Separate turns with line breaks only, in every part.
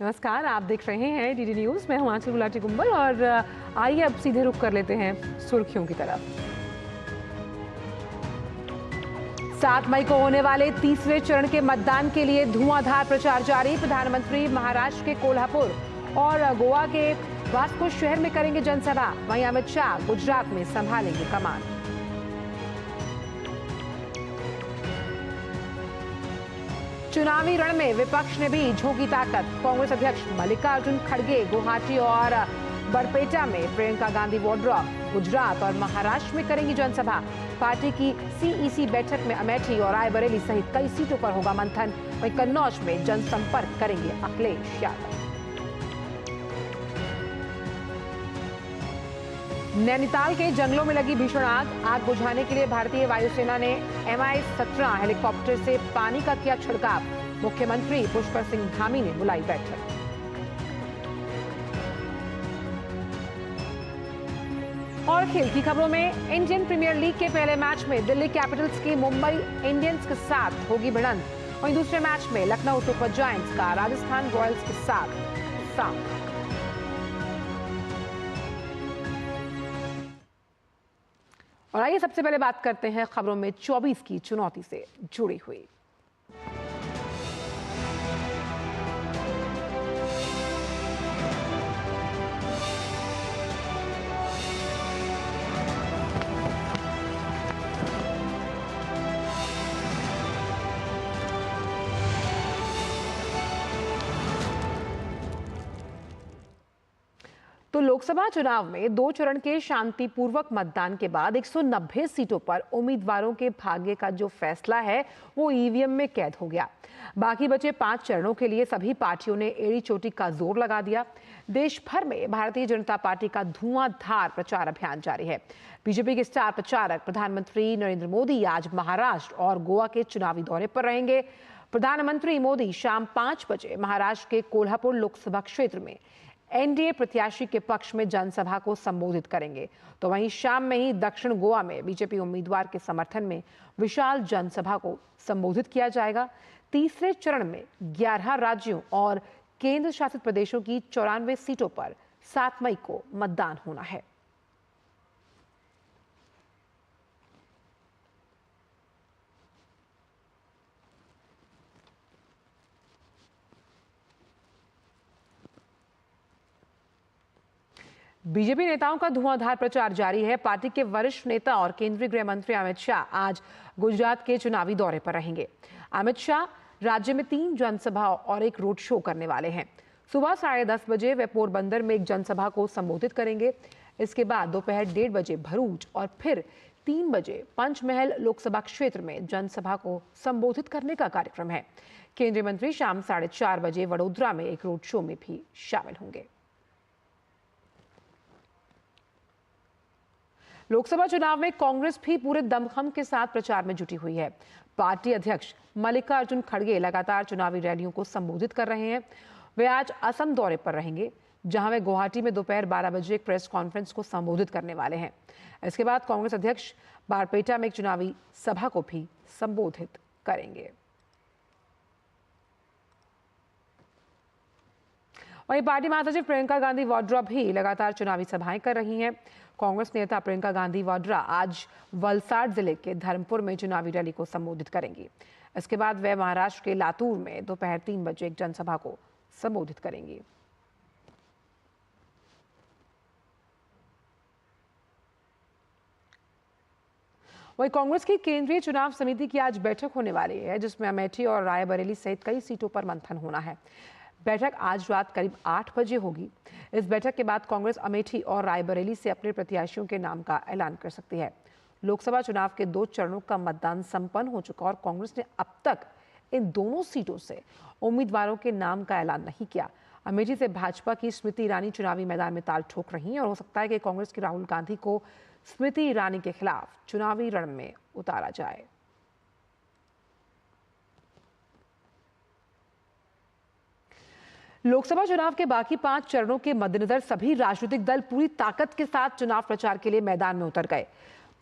नमस्कार, आप देख रहे हैं डीडी न्यूज। मैं हूं आंचल गुलाटी गुंबल और आइए अब सीधे रुख कर लेते हैं सुर्खियों की तरफ। 7 मई को होने वाले तीसरे चरण के मतदान के लिए धुआंधार प्रचार जारी। प्रधानमंत्री महाराष्ट्र के कोल्हापुर और गोवा के वास्को शहर में करेंगे जनसभा। वहीं अमित शाह गुजरात में संभालेंगे कमान। चुनावी रण में विपक्ष ने भी झोंकी ताकत। कांग्रेस अध्यक्ष मल्लिकार्जुन खड़गे गुवाहाटी और बरपेटा में, प्रियंका गांधी वाड्रा गुजरात और महाराष्ट्र में करेंगी जनसभा। पार्टी की सीईसी बैठक में अमेठी और रायबरेली सहित कई सीटों पर होगा मंथन। वहीं कन्नौज में जनसंपर्क करेंगे अखिलेश यादव। नैनीताल के जंगलों में लगी भीषण आग बुझाने के लिए भारतीय वायुसेना ने MI-17 हेलीकॉप्टर से पानी का किया छिड़काव। मुख्यमंत्री पुष्कर सिंह धामी ने बुलाई बैठक। और खेल की खबरों में, इंडियन प्रीमियर लीग के पहले मैच में दिल्ली कैपिटल्स की मुंबई इंडियंस के साथ होगी भिड़ंत। वहीं दूसरे मैच में लखनऊ सुपर जायंट्स का राजस्थान रॉयल्स के साथ सामना। और आइए सबसे पहले बात करते हैं खबरों में 24 की चुनौती से जुड़ी हुई। तो लोकसभा चुनाव में 2 चरण के शांतिपूर्वक मतदान के बाद 190 सीटों पर उम्मीदवारों के भाग्य का जो फैसला है वो ईवीएम में कैद हो गया। बाकी बचे 5 चरणों के लिए सभी पार्टियों ने एड़ी चोटी का जोर लगा दिया। देश भर में भारतीय जनता पार्टी का धुआंधार प्रचार अभियान जारी है। बीजेपी के स्टार प्रचारक प्रधानमंत्री नरेंद्र मोदी आज महाराष्ट्र और गोवा के चुनावी दौरे पर रहेंगे। प्रधानमंत्री मोदी शाम 5 बजे महाराष्ट्र के कोल्हापुर लोकसभा क्षेत्र में एनडीए प्रत्याशी के पक्ष में जनसभा को संबोधित करेंगे। तो वहीं शाम में ही दक्षिण गोवा में बीजेपी उम्मीदवार के समर्थन में विशाल जनसभा को संबोधित किया जाएगा। तीसरे चरण में 11 राज्यों और केंद्र शासित प्रदेशों की 94 सीटों पर 7 मई को मतदान होना है। बीजेपी नेताओं का धुआंधार प्रचार जारी है। पार्टी के वरिष्ठ नेता और केंद्रीय गृह मंत्री अमित शाह आज गुजरात के चुनावी दौरे पर रहेंगे। अमित शाह राज्य में 3 जनसभा और एक रोड शो करने वाले हैं। सुबह 10:30 बजे वे पोरबंदर में एक जनसभा को संबोधित करेंगे। इसके बाद दोपहर 1:30 बजे भरूच और फिर 3 बजे पंचमहल लोकसभा क्षेत्र में जनसभा को संबोधित करने का कार्यक्रम है। केंद्रीय मंत्री शाम 4:30 बजे वडोदरा में एक रोड शो में भी शामिल होंगे। लोकसभा चुनाव में कांग्रेस भी पूरे दमखम के साथ प्रचार में जुटी हुई है। पार्टी अध्यक्ष मल्लिकार्जुन खड़गे लगातार चुनावी रैलियों को संबोधित कर रहे हैं। वे आज असम दौरे पर रहेंगे, जहां वे गुवाहाटी में दोपहर 12 बजे एक प्रेस कॉन्फ्रेंस को संबोधित करने वाले हैं। इसके बाद कांग्रेस अध्यक्ष बारपेटा में एक चुनावी सभा को भी संबोधित करेंगे। वहीं पार्टी महासचिव प्रियंका गांधी वाड्रा भी लगातार चुनावी सभाएं कर रही हैं। कांग्रेस नेता प्रियंका गांधी वाड्रा आज वलसाड जिले के धर्मपुर में चुनावी रैली को संबोधित करेंगी। इसके बाद वे महाराष्ट्र के लातूर में दोपहर 3 बजे एक जनसभा को संबोधित करेंगी। वहीं कांग्रेस की केंद्रीय चुनाव समिति की आज बैठक होने वाली है, जिसमें अमेठी और रायबरेली सहित कई सीटों पर मंथन होना है। बैठक आज रात करीब 8 बजे होगी। इस बैठक के बाद कांग्रेस अमेठी और रायबरेली से अपने प्रत्याशियों के नाम का ऐलान कर सकती है। लोकसभा चुनाव के 2 चरणों का मतदान संपन्न हो चुका और कांग्रेस ने अब तक इन दोनों सीटों से उम्मीदवारों के नाम का ऐलान नहीं किया। अमेठी से भाजपा की स्मृति ईरानी चुनावी मैदान में ताल ठोक रही हैं और हो सकता है कि कांग्रेस के राहुल गांधी को स्मृति ईरानी के खिलाफ चुनावी रण में उतारा जाए। लोकसभा चुनाव के बाकी 5 चरणों के मद्देनजर सभी राजनीतिक दल पूरी ताकत के साथ चुनाव प्रचार के लिए मैदान में उतर गए।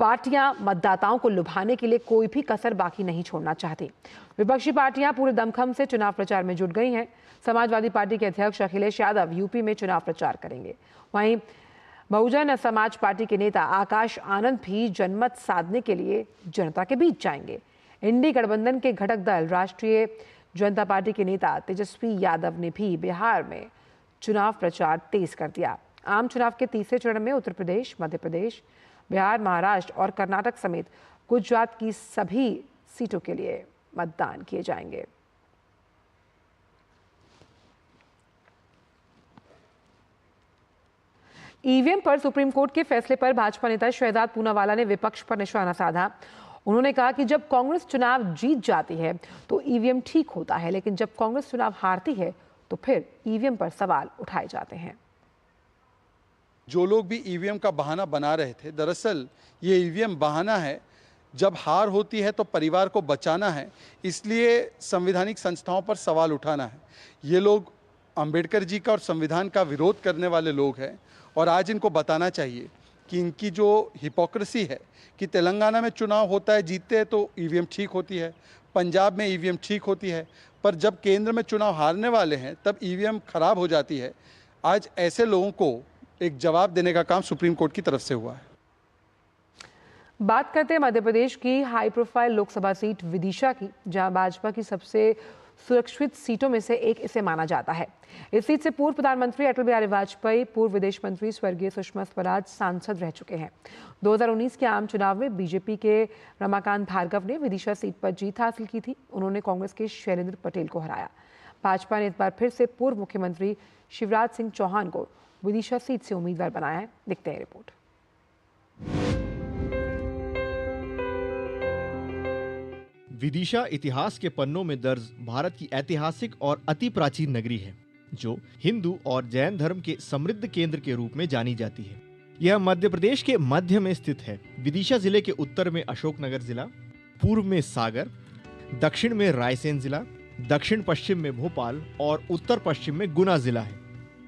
पार्टियां मतदाताओं को लुभाने के लिए कोई भी कसर बाकी नहीं छोड़ना चाहती। विपक्षी पार्टियां पूरे दमखम से चुनाव प्रचार में जुट गई हैं। समाजवादी पार्टी के अध्यक्ष अखिलेश यादव यूपी में चुनाव प्रचार करेंगे। वहीं बहुजन समाज पार्टी के नेता आकाश आनंद भी जनमत साधने के लिए जनता के बीच जाएंगे। इंडी गठबंधन के घटक दल राष्ट्रीय जनता पार्टी के नेता तेजस्वी यादव ने भी बिहार में चुनाव प्रचार तेज कर दिया। आम चुनाव के तीसरे चरण में उत्तर प्रदेश, मध्य प्रदेश, बिहार, महाराष्ट्र और कर्नाटक समेत गुजरात की सभी सीटों के लिए मतदान किए जाएंगे। ईवीएम पर सुप्रीम कोर्ट के फैसले पर भाजपा नेता शहजाद पूनावाला ने विपक्ष पर निशाना साधा। उन्होंने कहा कि जब कांग्रेस चुनाव जीत जाती है तो ईवीएम ठीक होता है, लेकिन जब कांग्रेस चुनाव हारती है तो फिर ईवीएम पर सवाल उठाए जाते हैं।
जो लोग भी ईवीएम का बहाना बना रहे थे, दरअसल ये ईवीएम बहाना है। जब हार होती है तो परिवार को बचाना है, इसलिए संवैधानिक संस्थाओं पर सवाल उठाना है। ये लोग अंबेडकर जी का और संविधान का विरोध करने वाले लोग हैं और आज इनको बताना चाहिए कि इनकी जो हिपोक्रेसी है कि तेलंगाना में चुनाव होता है, जीतते हैं तो ईवीएम ठीक होती है, पंजाब में ईवीएम ठीक होती है, पर जब केंद्र में चुनाव हारने वाले हैं तब ईवीएम खराब हो जाती है। आज ऐसे लोगों को एक जवाब देने का काम सुप्रीम कोर्ट की तरफ से हुआ है।
बात करते हैं मध्य प्रदेश की high profile Lok Sabha seat Vidisha की, जहां भाजपा की सबसे सुरक्षित सीटों में से एक इसे माना जाता है। इस सीट से पूर्व प्रधानमंत्री अटल बिहारी वाजपेयी, पूर्व विदेश मंत्री स्वर्गीय सुषमा स्वराज सांसद रह चुके हैं। 2019 के आम चुनाव में बीजेपी के रमाकांत भार्गव ने विदिशा सीट पर जीत हासिल की थी। उन्होंने कांग्रेस के शैलेंद्र पटेल को हराया। भाजपा ने इस बार फिर से पूर्व मुख्यमंत्री शिवराज सिंह चौहान को विदिशा सीट से उम्मीदवार बनाया है। देखते हैं रिपोर्ट।
विदिशा इतिहास के पन्नों में दर्ज भारत की ऐतिहासिक और अति प्राचीन नगरी है, जो हिंदू और जैन धर्म के समृद्ध केंद्र के रूप में जानी जाती है। यह मध्य प्रदेश के मध्य में स्थित है। विदिशा जिले के उत्तर में अशोकनगर जिला, पूर्व में सागर, दक्षिण में रायसेन जिला, दक्षिण पश्चिम में भोपाल और उत्तर पश्चिम में गुना जिला है।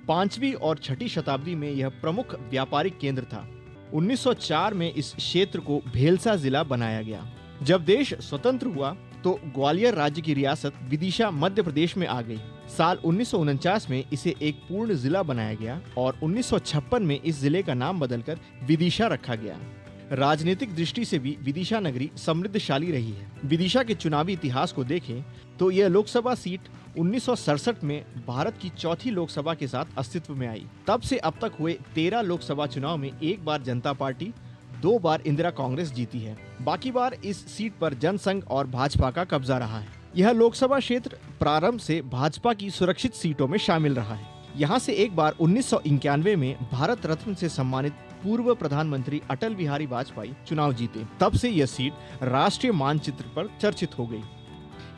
5वीं और 6ठी शताब्दी में यह प्रमुख व्यापारिक केंद्र था। 1904 में इस क्षेत्र को भेलसा जिला बनाया गया। जब देश स्वतंत्र हुआ तो ग्वालियर राज्य की रियासत विदिशा मध्य प्रदेश में आ गई। साल 1949 में इसे एक पूर्ण जिला बनाया गया और 1956 में इस जिले का नाम बदलकर विदिशा रखा गया। राजनीतिक दृष्टि से भी विदिशा नगरी समृद्धशाली रही है। विदिशा के चुनावी इतिहास को देखें तो यह लोकसभा सीट 1967 में भारत की चौथी लोकसभा के साथ अस्तित्व में आई। तब से अब तक हुए 13 लोकसभा चुनाव में एक बार जनता पार्टी, 2 बार इंदिरा कांग्रेस जीती है। बाकी बार इस सीट पर जनसंघ और भाजपा का कब्जा रहा है। यह लोकसभा क्षेत्र प्रारंभ से भाजपा की सुरक्षित सीटों में शामिल रहा है। यहाँ से एक बार 1991 में भारत रत्न से सम्मानित पूर्व प्रधानमंत्री अटल बिहारी वाजपेयी चुनाव जीते। तब से यह सीट राष्ट्रीय मानचित्र पर चर्चित हो गई।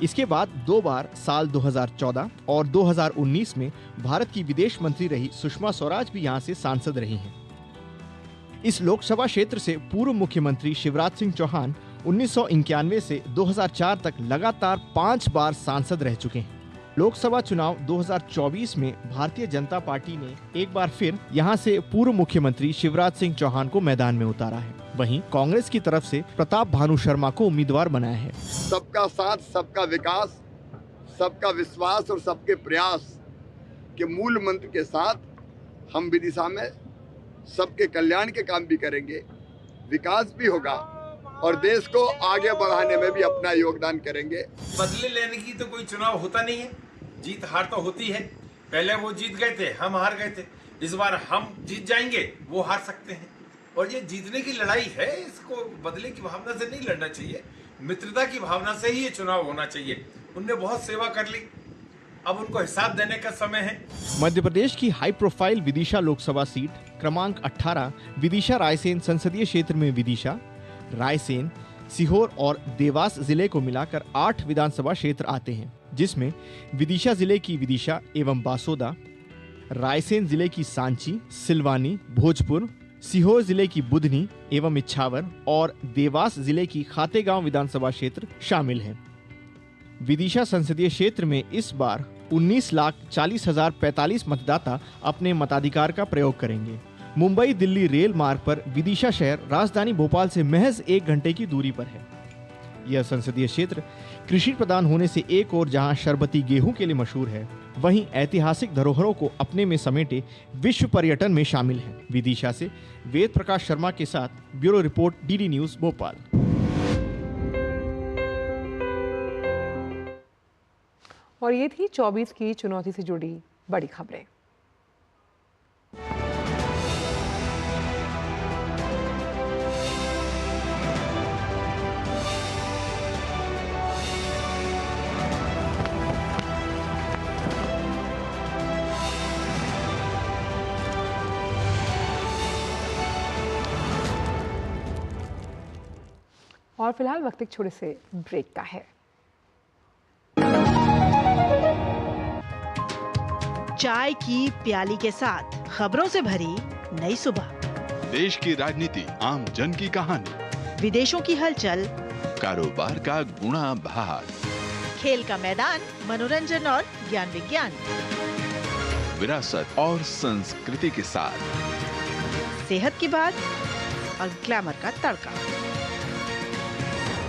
इसके बाद 2 बार साल 2014 और 2019 में भारत की विदेश मंत्री रही सुषमा स्वराज भी यहाँ से सांसद रही हैं। इस लोकसभा क्षेत्र से पूर्व मुख्यमंत्री शिवराज सिंह चौहान 1991 से 2004 तक लगातार 5 बार सांसद रह चुके हैं। लोकसभा चुनाव 2024 में भारतीय जनता पार्टी ने एक बार फिर यहां से पूर्व मुख्यमंत्री शिवराज सिंह चौहान को मैदान में उतारा है। वहीं कांग्रेस की तरफ से प्रताप भानु शर्मा को उम्मीदवार बनाया है।
सबका साथ, सबका विकास, सबका विश्वास और सबके प्रयास के मूल मंत्र के साथ हम विदिशा में सबके कल्याण के काम भी करेंगे, विकास भी होगा और देश को आगे बढ़ाने में भी अपना योगदान करेंगे।
बदले लेने की तो कोई चुनाव होता नहीं है, जीत हार तो होती है। पहले वो जीत गए थे, हम हार गए थे। इस बार हम जीत जाएंगे, वो हार सकते हैं। और ये जीतने की लड़ाई है, इसको बदले की भावना से नहीं लड़ना चाहिए, मित्रता की भावना से ही ये चुनाव होना चाहिए। उनने बहुत सेवा कर ली, अब उनको हिसाब देने का समय है।
मध्य प्रदेश की high profile Vidisha Lok Sabha seat क्रमांक 18 विदिशा रायसेन संसदीय क्षेत्र में विदिशा, रायसेन, सीहोर और देवास जिले को मिलाकर 8 विधानसभा क्षेत्र आते हैं, जिसमें विदिशा जिले की विदिशा एवं बासोदा, रायसेन जिले की सांची, सिलवानी, भोजपुर, सीहोर जिले की बुधनी एवं इच्छावर और देवास जिले की खातेगांव विधानसभा क्षेत्र शामिल हैं। विदिशा संसदीय क्षेत्र में इस बार 19,40,045 मतदाता अपने मताधिकार का प्रयोग करेंगे। मुंबई दिल्ली रेल मार्ग पर विदिशा शहर राजधानी भोपाल से महज 1 घंटे की दूरी पर है। यह संसदीय क्षेत्र कृषि प्रधान होने से एक और जहां शरबती गेहूं के लिए मशहूर है, वहीं ऐतिहासिक धरोहरों को अपने में समेटे विश्व पर्यटन में शामिल है। विदिशा से वेद प्रकाश शर्मा के साथ bureau report, DD news Bhopal.
और ये थी 24 की चुनौती से जुड़ी बड़ी खबरें। और फिलहाल वक्त एक छोटे से ब्रेक का है।
चाय की प्याली के साथ खबरों से भरी नई सुबह,
देश की राजनीति, आम जन की कहानी,
विदेशों की हलचल,
कारोबार का गुणा भाग,
खेल का मैदान, मनोरंजन और ज्ञान विज्ञान,
विरासत और संस्कृति के साथ
सेहत की बात और ग्लैमर का तड़का।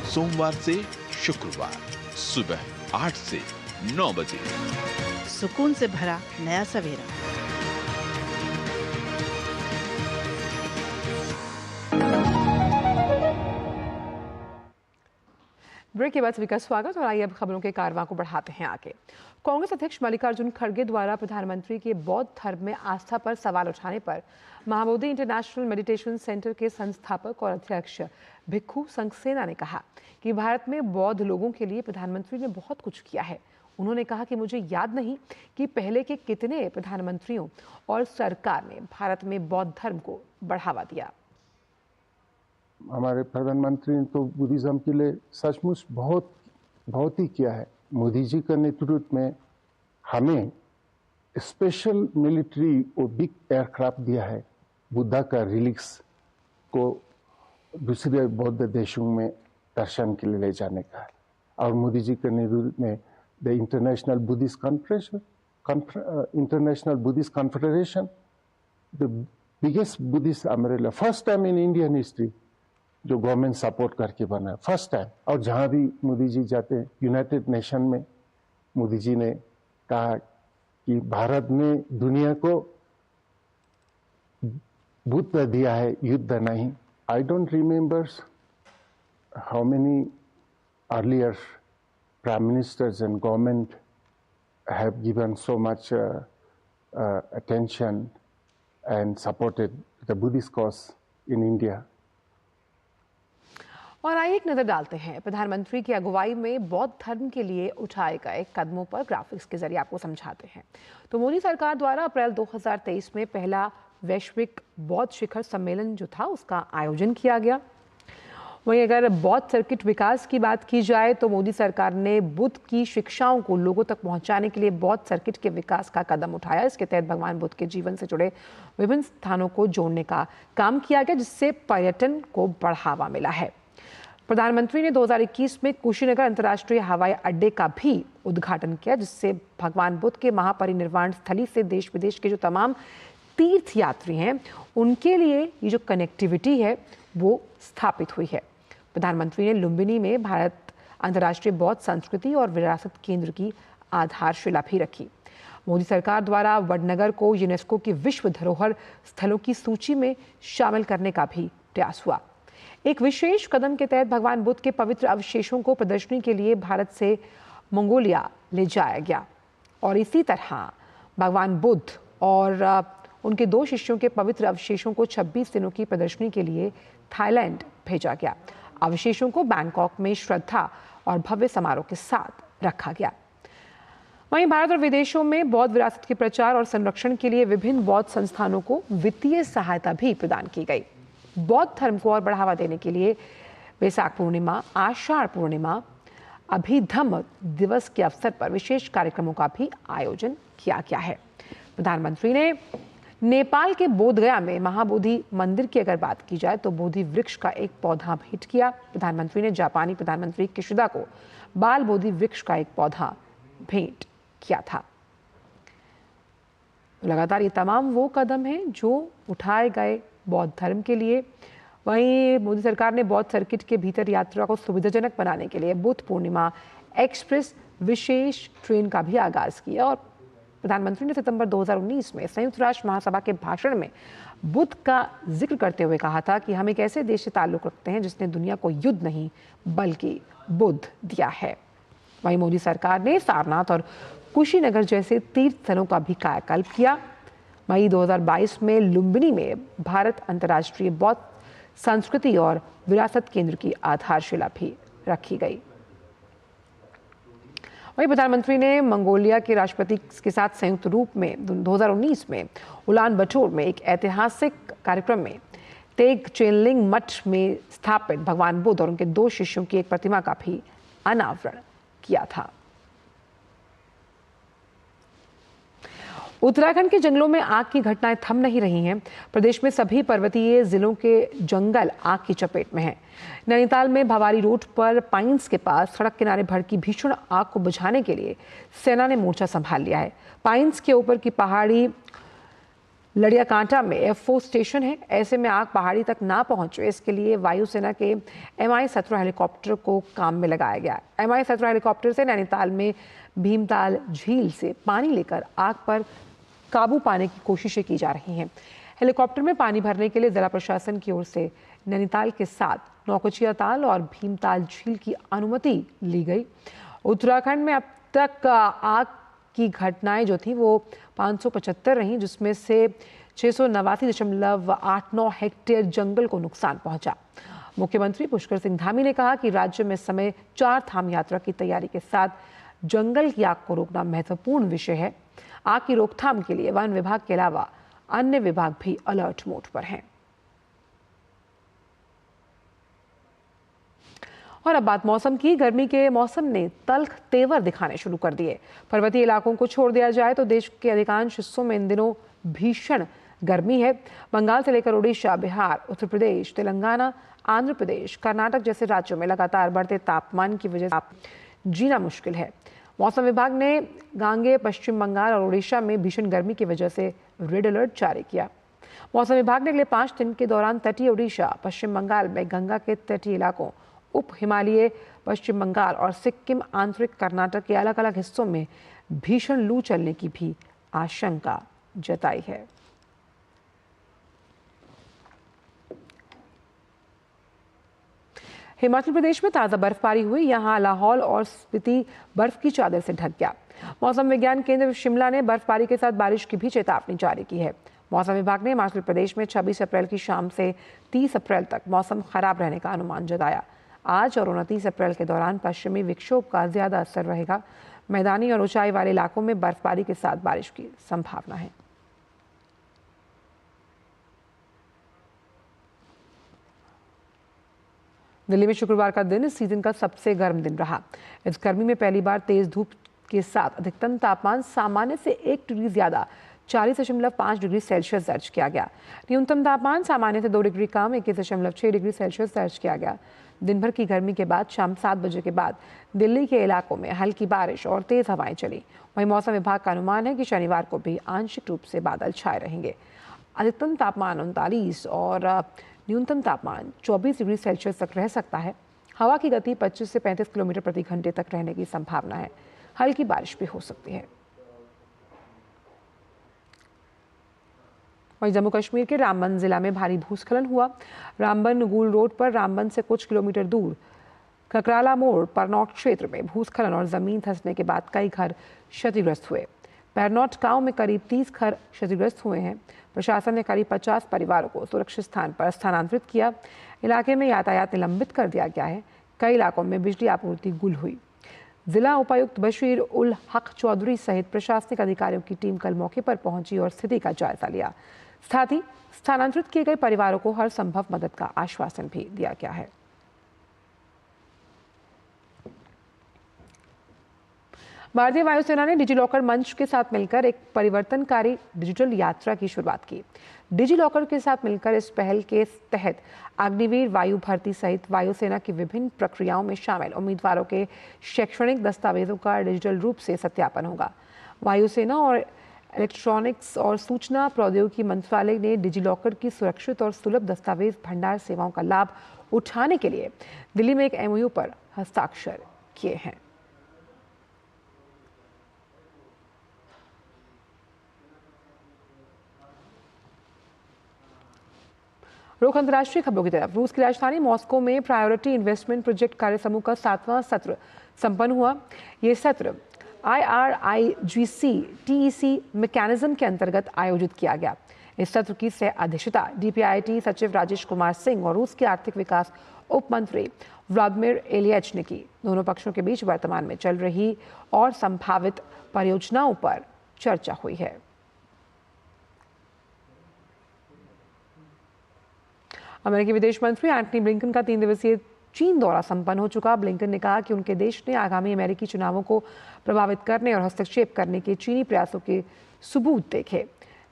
सोमवार से शुक्रवार सुबह 8 से 9 बजे,
सुकून से भरा नया सवेरा।
ब्रेक के बाद सभी का स्वागत। और आइए अब खबरों के कारवां को बढ़ाते हैं आगे। कांग्रेस अध्यक्ष मल्लिकार्जुन खड़गे द्वारा प्रधानमंत्री के बौद्ध धर्म में आस्था पर सवाल उठाने पर महाबोधि इंटरनेशनल मेडिटेशन सेंटर के संस्थापक और अध्यक्ष भिक्खू सक्सेना ने कहा कि भारत में बौद्ध लोगों के लिए प्रधानमंत्री ने बहुत कुछ किया है। उन्होंने कहा कि मुझे याद नहीं कि पहले के कितने प्रधानमंत्रियों और सरकार ने भारत में बौद्ध धर्म को बढ़ावा दिया।
हमारे प्रधानमंत्री ने तो बुद्धिज्म के लिए सचमुच बहुत ही किया है। मोदी जी का नेतृत्व में हमें स्पेशल मिलिट्री और बिग एयरक्राफ्ट दिया है बुद्धा का रिलिक्स को दूसरे बौद्ध देशों में दर्शन के लिए ले जाने का। और मोदी जी के नेतृत्व में the international Buddhist confederation, the biggest Buddhist umbrella, first time in Indian history जो गवर्नमेंट सपोर्ट करके बना है, फर्स्ट टाइम। और जहां भी मोदी जी जाते हैं, यूनाइटेड नेशन में मोदी जी ने कहा कि भारत ने दुनिया को बुद्ध दिया है, युद्ध नहीं। I don't remember how many earlier prime ministers and government have given so much attention and supported the Buddhist cause in India.
और आइए एक नजर डालते हैं प्रधानमंत्री की अगुवाई में बौद्ध धर्म के लिए उठाए गए कदमों पर ग्राफिक्स के जरिए आपको समझाते हैं। तो मोदी सरकार द्वारा अप्रैल 2023 में पहला वैश्विक बौद्ध शिखर सम्मेलन जो था उसका आयोजन किया गया। वहीं अगर बौद्ध सर्किट विकास की बात की जाए तो मोदी सरकार ने बुद्ध की शिक्षाओं को लोगों तक पहुंचाने के लिए बौद्ध सर्किट के विकास का कदम उठाया। इसके तहत भगवान बुद्ध के जीवन से जुड़े विभिन्न स्थानों को जोड़ने का काम किया गया, जिससे पर्यटन को बढ़ावा मिला है। प्रधानमंत्री ने 2021 में कुशीनगर अंतर्राष्ट्रीय हवाई अड्डे का भी उद्घाटन किया, जिससे भगवान बुद्ध के महापरिनिर्वाण स्थली से देश विदेश के जो तमाम तीर्थ यात्री हैं उनके लिए ये जो कनेक्टिविटी है वो स्थापित हुई है। प्रधानमंत्री ने लुम्बिनी में भारत अंतर्राष्ट्रीय बौद्ध संस्कृति और विरासत केंद्र की आधारशिला भी रखी। मोदी सरकार द्वारा वडनगर को यूनेस्को की विश्व धरोहर स्थलों की सूची में शामिल करने का भी प्रयास हुआ। एक विशेष कदम के तहत भगवान बुद्ध के पवित्र अवशेषों को प्रदर्शनी के लिए भारत से मंगोलिया ले जाया गया और इसी तरह भगवान बुद्ध और उनके 2 शिष्यों के पवित्र अवशेषों को 26 दिनों की प्रदर्शनी के लिए थाईलैंड भेजा गया। अवशेषों को बैंकॉक में श्रद्धा और भव्य समारोह के साथ रखा गया। वहीं भारत और विदेशों में बौद्ध विरासत के प्रचार और संरक्षण के लिए विभिन्न बौद्ध संस्थानों को वित्तीय सहायता भी प्रदान की गई। बौद्ध धर्म को और बढ़ावा देने के लिए वैशाख पूर्णिमा, आषाढ़ पूर्णिमा, अभिधम्म दिवस के अवसर पर विशेष कार्यक्रमों का भी आयोजन किया गया है। प्रधानमंत्री ने नेपाल के बोधगया में महाबोधि मंदिर की अगर बात की जाए तो बोधि वृक्ष का एक पौधा भेंट किया। प्रधानमंत्री ने जापानी प्रधानमंत्री किशिदा को बाल बोधि वृक्ष का एक पौधा भेंट किया था। तो लगातार ये तमाम वो कदम हैं जो उठाए गए बौद्ध धर्म के लिए। वहीं मोदी सरकार ने बौद्ध सर्किट के भीतर यात्रा को सुविधाजनक बनाने के लिए बुद्ध पूर्णिमा एक्सप्रेस विशेष ट्रेन का भी आगाज किया। और प्रधानमंत्री ने सितंबर 2019 में संयुक्त राष्ट्र महासभा के भाषण में बुद्ध का जिक्र करते हुए कहा था कि हम एक ऐसे देश से ताल्लुक रखते हैं जिसने दुनिया को युद्ध नहीं बल्कि बुद्ध दिया है। वहीं मोदी सरकार ने सारनाथ और कुशीनगर जैसे तीर्थ स्थलों का भी कायाकल्प किया। मई 2022 में लुम्बिनी में भारत अंतर्राष्ट्रीय बौद्ध संस्कृति और विरासत केंद्र की आधारशिला भी रखी गई। वहीं प्रधानमंत्री ने मंगोलिया के राष्ट्रपति के साथ संयुक्त रूप में 2019 में उलान बटोर में एक ऐतिहासिक कार्यक्रम में तेग चेनलिंग मठ में स्थापित भगवान बुद्ध और उनके 2 शिष्यों की एक प्रतिमा का भी अनावरण किया था। उत्तराखंड के जंगलों में आग की घटनाएं थम नहीं रही हैं। प्रदेश में सभी पर्वतीय जिलों के जंगल आग की चपेट में हैं। नैनीताल में भवारी रोड पर पाइन्स के पास सड़क किनारे भड़की भीषण आग को बुझाने के लिए सेना ने मोर्चा संभाल लिया है। पाइन्स के ऊपर की पहाड़ी लड़ियाकांटा में F4 स्टेशन है। ऐसे में आग पहाड़ी तक ना पहुंचे, इसके लिए वायुसेना के Mi-17 हेलीकॉप्टर को काम में लगाया गया। Mi-17 हेलीकॉप्टर से नैनीताल में भीमताल झील से पानी लेकर आग पर काबू पाने की कोशिशें की जा रही हैं। हेलीकॉप्टर में पानी भरने के लिए जिला प्रशासन की ओर से नैनीताल के साथ नौकुचिया ताल और भीमताल झील की अनुमति ली गई। उत्तराखंड में अब तक आग की घटनाएं जो थी वो 575 रहीं, जिसमें से 689.89 हेक्टेयर जंगल को नुकसान पहुंचा। मुख्यमंत्री पुष्कर सिंह धामी ने कहा कि राज्य में इस समय 4 धाम यात्रा की तैयारी के साथ जंगल की आग को रोकना महत्वपूर्ण विषय है। आग की रोकथाम के लिए वन विभाग के अलावा अन्य विभाग भी अलर्ट मोड पर हैं। और अब बात मौसम की। गर्मी के मौसम ने तल्ख तेवर दिखाने शुरू कर दिए। पर्वतीय इलाकों को छोड़ दिया जाए तो देश के अधिकांश हिस्सों में इन दिनों भीषण गर्मी है। बंगाल से लेकर ओडिशा, बिहार, उत्तर प्रदेश, तेलंगाना, आंध्र प्रदेश, कर्नाटक जैसे राज्यों में लगातार बढ़ते तापमान की वजह से जीना मुश्किल है। मौसम विभाग ने गांगे, पश्चिम बंगाल और ओडिशा में भीषण गर्मी की वजह से रेड अलर्ट जारी किया। मौसम विभाग ने अगले 5 दिन के दौरान तटीय ओडिशा, पश्चिम बंगाल में गंगा के तटीय इलाकों, उप हिमालय पश्चिम बंगाल और सिक्किम, आंतरिक कर्नाटक के अलग अलग हिस्सों में भीषण लू चलने की भी आशंका जताई है। हिमाचल प्रदेश में ताज़ा बर्फबारी हुई। यहां लाहौल और स्पीति बर्फ की चादर से ढक गया। मौसम विज्ञान केंद्र शिमला ने बर्फबारी के साथ बारिश की भी चेतावनी जारी की है। मौसम विभाग ने हिमाचल प्रदेश में 26 अप्रैल की शाम से 30 अप्रैल तक मौसम खराब रहने का अनुमान जताया। आज और 29 अप्रैल के दौरान पश्चिमी विक्षोभ का ज्यादा असर रहेगा। मैदानी और ऊंचाई वाले इलाकों में बर्फबारी के साथ बारिश की संभावना है। दिल्ली में शुक्रवार का दिन इस सीजन का सबसे गर्म दिन रहा। इस गर्मी में पहली बार तेज धूप के साथ अधिकतम तापमान सामान्य से 1 डिग्री ज्यादा 40.5 डिग्री सेल्सियस दर्ज किया गया। न्यूनतम तापमान सामान्य से 2 डिग्री कम 21.6 डिग्री सेल्सियस दर्ज किया गया। दिन भर की गर्मी के बाद शाम 7 बजे के बाद दिल्ली के इलाकों में हल्की बारिश और तेज हवाएं चली। वहीं मौसम विभाग का अनुमान है कि शनिवार को भी आंशिक रूप से बादल छाए रहेंगे। अधिकतम तापमान 39 और न्यूनतम तापमान 24 डिग्री सेल्सियस तक रह सकता है। हवा की गति 25 से 35 किलोमीटर प्रति घंटे तक रहने की संभावना है। हल्की बारिश भी हो सकती है। वहीं जम्मू कश्मीर के रामबन जिला में भारी भूस्खलन हुआ। रामबन गुल रोड पर रामबन से कुछ किलोमीटर दूर ककराला मोड़ परनौट क्षेत्र में भूस्खलन और जमीन धंसने के बाद कई घर क्षतिग्रस्त हुए। परनौट गांव में करीब 30 घर क्षतिग्रस्त हुए हैं। प्रशासन ने करीब 50 परिवारों को सुरक्षित स्थान पर स्थानांतरित किया। इलाके में यातायात निलंबित कर दिया गया है। कई इलाकों में बिजली आपूर्ति गुल हुई। जिला उपायुक्त बशीर उल हक चौधरी सहित प्रशासनिक अधिकारियों की टीम कल मौके पर पहुंची और स्थिति का जायजा लिया। साथ ही स्थानांतरित किए गए परिवारों को हर संभव मदद का आश्वासन भी दिया गया है। भारतीय वायुसेना ने डिजिलॉकर मंच के साथ मिलकर एक परिवर्तनकारी डिजिटल यात्रा की शुरुआत की। डिजिलॉकर के साथ मिलकर इस पहल के तहत अग्निवीर, वायु भर्ती सहित वायुसेना की विभिन्न प्रक्रियाओं में शामिल उम्मीदवारों के शैक्षणिक दस्तावेजों का डिजिटल रूप से सत्यापन होगा। वायुसेना और इलेक्ट्रॉनिक्स और सूचना प्रौद्योगिकी मंत्रालय ने डिजिलॉकर की सुरक्षित और सुलभ दस्तावेज भंडार सेवाओं का लाभ उठाने के लिए दिल्ली में एक एमओयू पर हस्ताक्षर किए हैं। रुख अंतर्राष्ट्रीय खबरों की तरफ। रूस की राजधानी मॉस्को में प्रायोरिटी इन्वेस्टमेंट प्रोजेक्ट कार्य समूह का 7वां सत्र संपन्न हुआ। ये सत्र IRIGC TEC मैकेनिज्म के अंतर्गत आयोजित किया गया। इस सत्र की सह अध्यक्षता DPIIT सचिव राजेश कुमार सिंह और रूस के आर्थिक विकास उप मंत्री व्लादिमीर इलियच ने की। दोनों पक्षों के बीच वर्तमान में चल रही और संभावित परियोजनाओं पर चर्चा हुई है। अमेरिकी विदेश मंत्री एंटनी ब्लिंकन का 3 दिवसीय चीन दौरा संपन्न हो चुका। ब्लिंकन ने कहा कि उनके देश ने आगामी अमेरिकी चुनावों को प्रभावित करने और हस्तक्षेप करने के चीनी प्रयासों के सबूत देखे,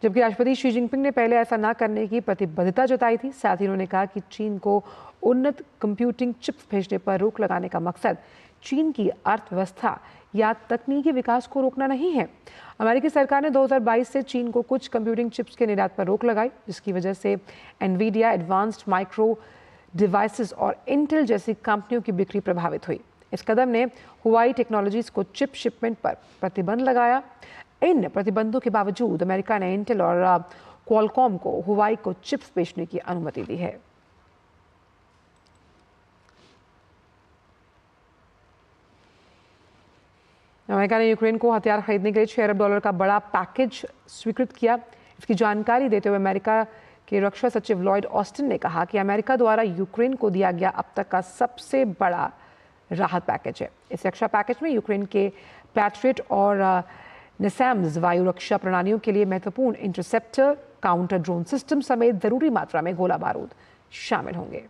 जबकि राष्ट्रपति शी जिनपिंग ने पहले ऐसा न करने की प्रतिबद्धता जताई थी। साथ ही उन्होंने कहा कि चीन को उन्नत कंप्यूटिंग चिप्स भेजने पर रोक लगाने का मकसद चीन की अर्थव्यवस्था या तकनीकी विकास को रोकना नहीं है। अमेरिकी सरकार ने 2022 से चीन को कुछ कंप्यूटिंग चिप्स के निर्यात पर रोक लगाई, जिसकी वजह से एनवीडिया, एडवांस्ड माइक्रो डिवाइसेस और इंटेल जैसी कंपनियों की बिक्री प्रभावित हुई। इस कदम ने हुआई टेक्नोलॉजीज को चिप शिपमेंट पर प्रतिबंध लगाया। इन प्रतिबंधों के बावजूद अमेरिका ने इंटेल और क्वालकॉम को हुआई को चिप्स बेचने की अनुमति दी है। अमेरिका ने यूक्रेन को हथियार खरीदने के लिए $6 अरब का बड़ा पैकेज स्वीकृत किया। इसकी जानकारी देते हुए अमेरिका के रक्षा सचिव लॉयड ऑस्टिन ने कहा कि अमेरिका द्वारा यूक्रेन को दिया गया अब तक का सबसे बड़ा राहत पैकेज है। इस रक्षा पैकेज में यूक्रेन के पैट्रियट और NASAMS वायु रक्षा प्रणालियों के लिए महत्वपूर्ण इंटरसेप्टर, काउंटर ड्रोन सिस्टम समेत जरूरी मात्रा में गोला बारूद शामिल होंगे।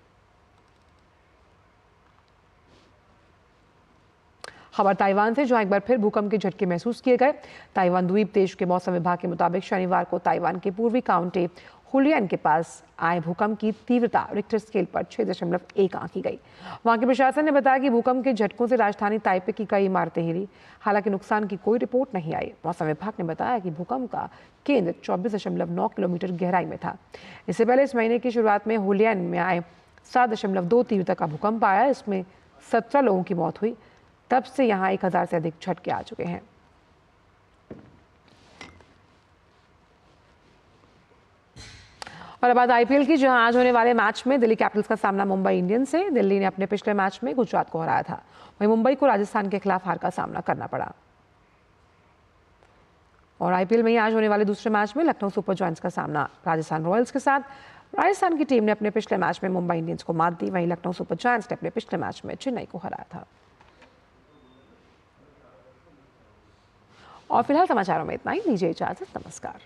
खबर ताइवान से, जहां एक बार फिर भूकंप के झटके महसूस किए गए। ताइवान द्वीप देश के मौसम विभाग के मुताबिक शनिवार को ताइवान के पूर्वी काउंटी हुलियन के पास आए भूकंप की तीव्रता रिक्टर स्केल पर 6.1 आंकी गई। वहां के प्रशासन ने बताया कि भूकंप के झटकों से राजधानी ताइपे की कई इमारतें हिली। हालांकि नुकसान की कोई रिपोर्ट नहीं आई। मौसम विभाग ने बताया कि भूकंप का केंद्र 24.9 किलोमीटर गहराई में था। इससे पहले इस महीने की शुरुआत में हुलियन में आए 7.2 तीव्रता का भूकंप आया। इसमें 17 लोगों की मौत हुई। तब से यहां 1000 से अधिक झटके आ चुके हैं। और अब बात आईपीएल की, जहां आज होने वाले मैच में दिल्ली कैपिटल्स का सामना मुंबई इंडियंस से। दिल्ली ने अपने पिछले मैच में गुजरात को हराया था, वहीं मुंबई को राजस्थान के खिलाफ हार का सामना करना पड़ा। और आईपीएल में ही आज होने वाले दूसरे मैच में लखनऊ सुपर जायंट्स का सामना राजस्थान रॉयल्स के साथ। राजस्थान की टीम ने अपने पिछले मैच में मुंबई इंडियंस को मात दी, वहीं लखनऊ सुपर जायंट्स ने अपने पिछले मैच में चेन्नई को हराया था। और फिलहाल समाचारों में इतना ही। दीजिए इजाजत, नमस्कार।